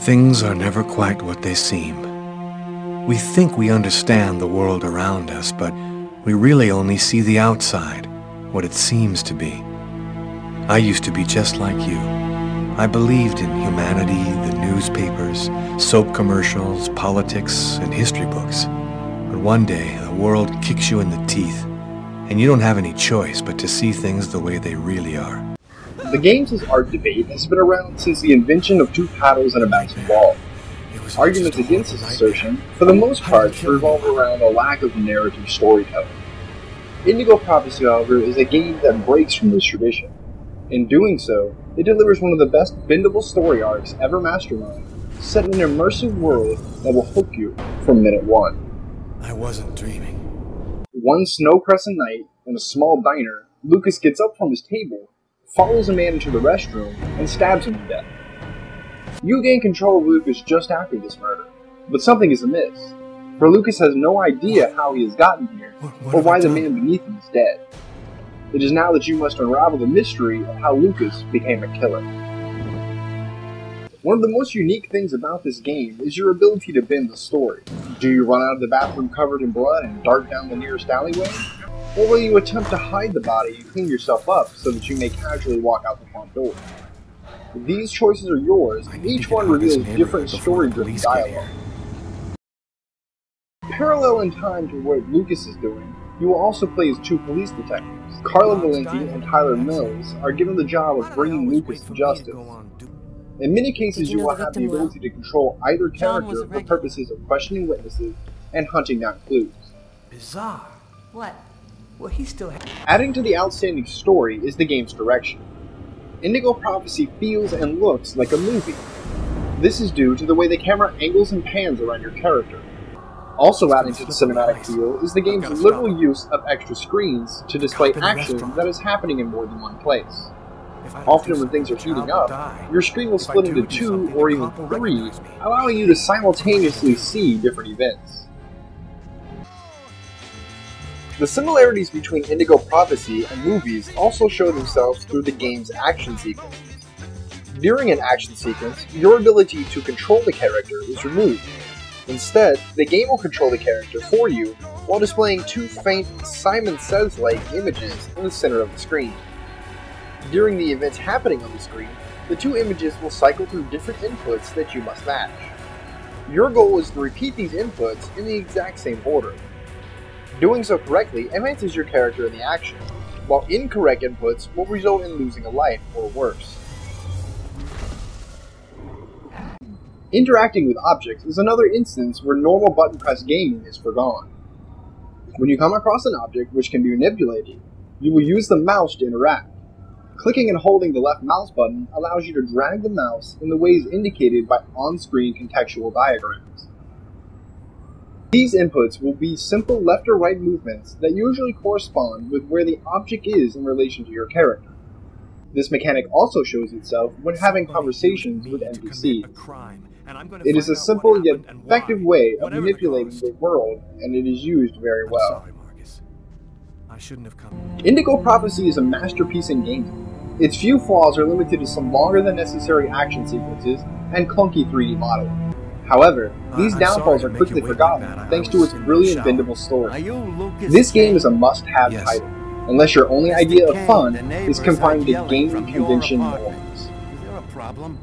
Things are never quite what they seem. We think we understand the world around us, but we really only see the outside, what it seems to be. I used to be just like you. I believed in humanity, the newspapers, soap commercials, politics, and history books. But one day, the world kicks you in the teeth, and you don't have any choice but to see things the way they really are. The games as art debate has been around since the invention of two paddles and a bouncing ball. Arguments against this assertion, for the most part, revolve around a lack of narrative storytelling. Indigo Prophecy, however, is a game that breaks from this tradition. In doing so, it delivers one of the best bendable story arcs ever masterminded, set in an immersive world that will hook you from minute one. I wasn't dreaming. One snow-crescent night, in a small diner, Lucas gets up from his table, follows a man into the restroom, and stabs him to death. You gain control of Lucas just after this murder, but something is amiss, for Lucas has no idea how he has gotten here, or why the man beneath him is dead. It is now that you must unravel the mystery of how Lucas became a killer. One of the most unique things about this game is your ability to bend the story. Do you run out of the bathroom covered in blood and dart down the nearest alleyway? Or will you attempt to hide the body and clean yourself up so that you may casually walk out the front door? These choices are yours, and each one reveals different story-driven dialogue. Parallel in time to what Lucas is doing, you will also play as two police detectives. Carla Valenti and Tyler Mills are given the job of bringing Lucas to justice. In many cases, you will have the ability to control either character for purposes of questioning witnesses and hunting down clues. Bizarre. What? Well, he still has... Adding to the outstanding story is the game's direction. Indigo Prophecy feels and looks like a movie. This is due to the way the camera angles and pans around your character. Also adding to the cinematic feel is the game's liberal use of extra screens to display action that is happening in more than one place. Often when things are heating up, your screen will split into two or even three, allowing you to simultaneously see different events. The similarities between Indigo Prophecy and movies also show themselves through the game's action sequences. During an action sequence, your ability to control the character is removed. Instead, the game will control the character for you while displaying two faint Simon Says-like images in the center of the screen. During the events happening on the screen, the two images will cycle through different inputs that you must match. Your goal is to repeat these inputs in the exact same order. Doing so correctly enhances your character in the action, while incorrect inputs will result in losing a life or worse. Interacting with objects is another instance where normal button press gaming is forgone. When you come across an object which can be manipulated, you will use the mouse to interact. Clicking and holding the left mouse button allows you to drag the mouse in the ways indicated by on-screen contextual diagrams. These inputs will be simple left or right movements that usually correspond with where the object is in relation to your character. This mechanic also shows itself when having conversations with NPCs. It is a simple yet effective way of manipulating the world, and it is used very well. Indigo Prophecy is a masterpiece in gaming. Its few flaws are limited to some longer than necessary action sequences and clunky 3D modeling. However, these downfalls are quickly forgotten thanks to its brilliant bendable story. This game is a must-have title, unless your only idea of fun is confined to gaming convention norms. Is there a problem?